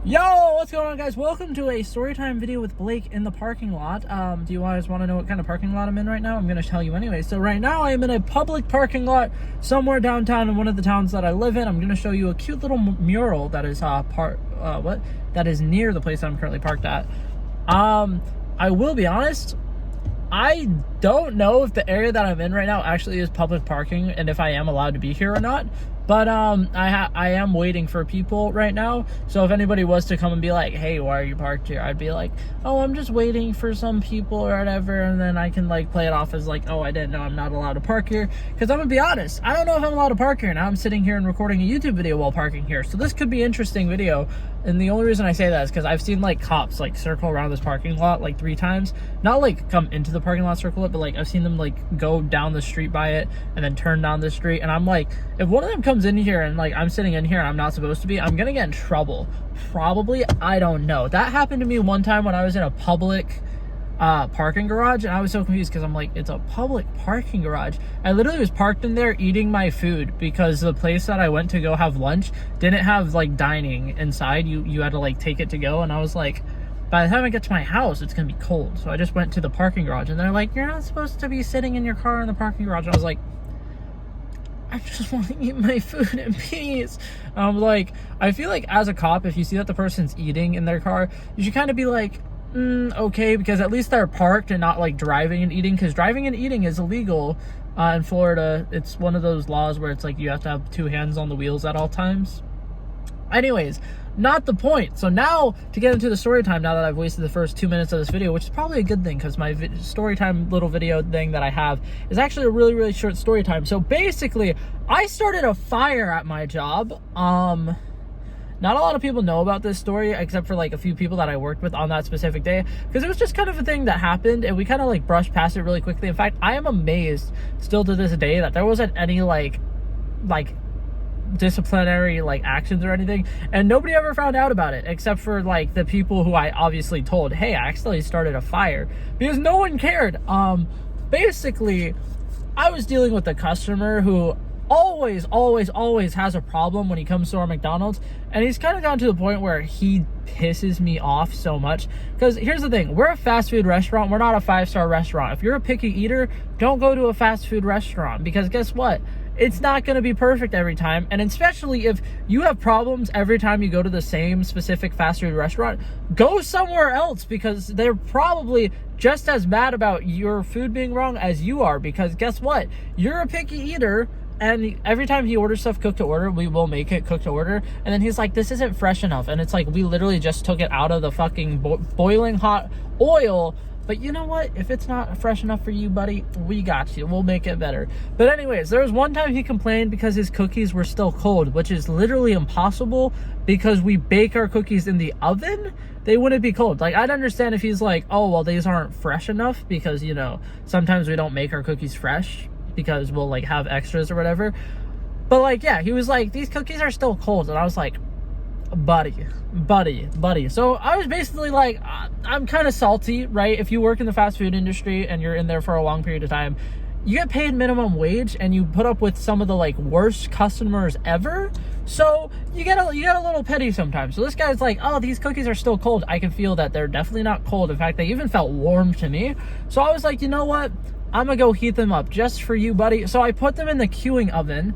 Yo, what's going on, guys? Welcome to a storytime video with Blake in the parking lot. Do you guys want to know what kind of parking lot I'm in right now? I'm going to tell you anyway. So right now I am in a public parking lot somewhere downtown in one of the towns that I live in. I'm going to show you a cute little mural that is that is near the place I'm currently parked at. I will be honest, I don't know if the area that I'm in right now actually is public parking and if I am allowed to be here or not. But I am waiting for people right now. So if anybody was to come and be like, hey, why are you parked here? I'd be like, oh, I'm just waiting for some people or whatever. And then I can like play it off as like, oh, I didn't know I'm not allowed to park here. Because I'm going to be honest, I don't know if I'm allowed to park here. Now I'm sitting here and recording a YouTube video while parking here. So this could be an interesting video. And the only reason I say that is because I've seen like cops like circle around this parking lot like 3 times. Not like come into the parking lot, circle it, but like I've seen them like go down the street by it and then turn down the street. And I'm like, if one of them comes in here and like I'm sitting in here and I'm not supposed to be, I'm gonna get in trouble. Probably, I don't know. That happened to me one time when I was in a public parking garage, and I was so confused because I'm like, it's a public parking garage. I literally was parked in there eating my food because the place that I went to go have lunch didn't have like dining inside. You had to like take it to go, and I was like, by the time I get to my house, it's gonna be cold. So I just went to the parking garage, and they're like, you're not supposed to be sitting in your car in the parking garage. And I was like, I just want to eat my food in peace. Like, I feel like as a cop, if you see that the person's eating in their car, you should kind of be like, okay, because at least they're parked and not like driving and eating, because driving and eating is illegal in Florida. It's one of those laws where it's like you have to have 2 hands on the wheels at all times. Anyways, not the point. So now to get into the story time, now that I've wasted the first 2 minutes of this video, which is probably a good thing because my story time little video thing that I have is actually a really short story time. So basically, I started a fire at my job. Not a lot of people know about this story except for like a few people that I worked with on that specific day, because it was just kind of a thing that happened and we kind of like brushed past it really quickly. In fact, I am amazed still to this day that there wasn't any like disciplinary like actions or anything, and nobody ever found out about it except for like the people who I obviously told, hey, I actually started a fire, because no one cared. Basically, I was dealing with a customer who always has a problem when he comes to our McDonald's, and he's kind of gotten to the point where he pisses me off so much. Because here's the thing, we're a fast food restaurant, we're not a 5-star restaurant. If you're a picky eater, don't go to a fast food restaurant, because guess what, it's not going to be perfect every time. And especially if you have problems every time you go to the same specific fast food restaurant, go somewhere else, because they're probably just as mad about your food being wrong as you are. Because guess what, you're a picky eater, and every time he orders stuff cooked to order, we will make it cooked to order. And then he's like, this isn't fresh enough. And it's like, we literally just took it out of the fucking boiling hot oil. But you know what? If it's not fresh enough for you, buddy, we got you. We'll make it better. But anyways, there was one time he complained because his cookies were still cold, which is literally impossible because we bake our cookies in the oven. They wouldn't be cold. Like, I'd understand if he's like, oh, well, these aren't fresh enough because, you know, sometimes we don't make our cookies fresh because we'll like have extras or whatever. But like, yeah, he was like, these cookies are still cold. And I was like, buddy. So I was basically like, I'm kind of salty, right? If you work in the fast food industry and you're in there for a long period of time, you get paid minimum wage and you put up with some of the like worst customers ever. So you get a little petty sometimes. So this guy's like, oh, these cookies are still cold. I can feel that they're definitely not cold. In fact, they even felt warm to me. So I was like, you know what? I'm gonna go heat them up just for you, buddy. So I put them in the queuing oven.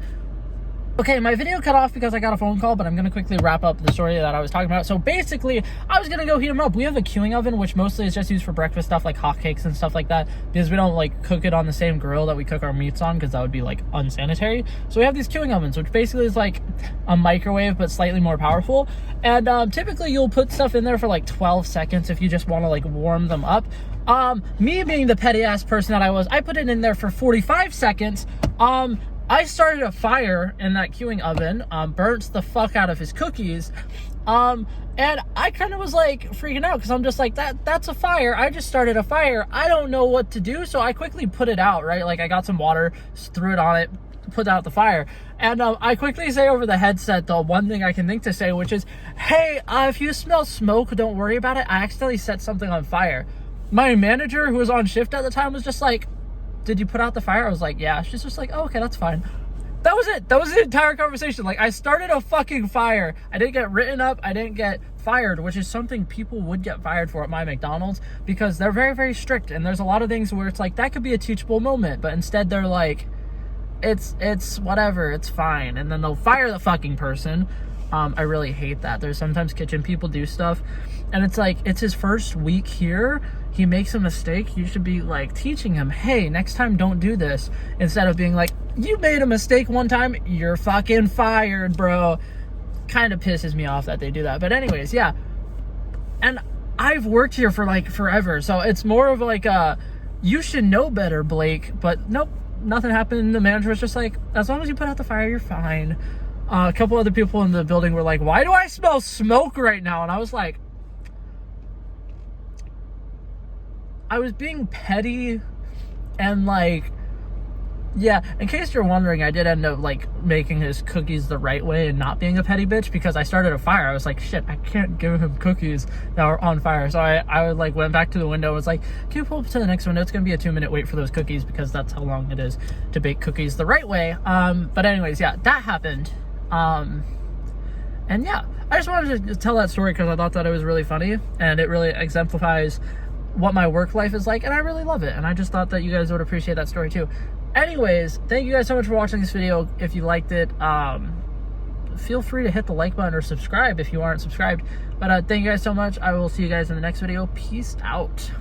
Okay, my video cut off because I got a phone call, but I'm going to quickly wrap up the story that I was talking about. So basically, I was going to go heat them up. We have a queuing oven, which mostly is just used for breakfast stuff like hotcakes and stuff like that, because we don't like cook it on the same grill that we cook our meats on, because that would be like unsanitary. So we have these queuing ovens, which basically is like a microwave, but slightly more powerful. And typically you'll put stuff in there for like 12 seconds if you just want to like warm them up. Me being the petty ass person that I was, I put it in there for 45 seconds. I started a fire in that queuing oven, burnt the fuck out of his cookies, and I kind of was like freaking out because I'm just like, that's a fire. I just started a fire. I don't know what to do, so I quickly put it out, right? Like I got some water, threw it on it, put out the fire, and I quickly say over the headset the one thing I can think to say, which is, hey, if you smell smoke, don't worry about it. I accidentally set something on fire. My manager, who was on shift at the time, was just like, did you put out the fire? I was like, yeah. She's just like, oh, okay, that's fine. That was it. That was the entire conversation. Like, I started a fucking fire. I didn't get written up. I didn't get fired, which is something people would get fired for at my McDonald's, because they're very, very strict. And there's a lot of things where it's like, that could be a teachable moment. But instead they're like, it's whatever, it's fine. And then they'll fire the fucking person. I really hate that. There's sometimes kitchen people do stuff, and it's like, it's his first week here. He makes a mistake. You should be like teaching him, hey, next time don't do this, instead of being like, you made a mistake one time, you're fucking fired, bro. Kind of pisses me off that they do that. But anyways, yeah. And I've worked here for like forever, so it's more of like you should know better, Blake. But nope, nothing happened. The manager was just like, as long as you put out the fire, you're fine. A couple other people in the building were like, why do I smell smoke right now? And I was like, I was being petty. And like, yeah, in case you're wondering, I did end up like making his cookies the right way and not being a petty bitch, because I started a fire. I was like, shit, I can't give him cookies that are on fire. So I like went back to the window and was like, can you pull up to the next window? It's gonna be a 2-minute wait for those cookies, because that's how long it is to bake cookies the right way. But anyways, yeah, that happened. And yeah, I just wanted to tell that story because I thought that it was really funny, and it really exemplifies what my work life is like, and I really love it. And I just thought that you guys would appreciate that story too. Anyways, thank you guys so much for watching this video. If you liked it, feel free to hit the like button or subscribe if you aren't subscribed. But thank you guys so much. I will see you guys in the next video. Peace out.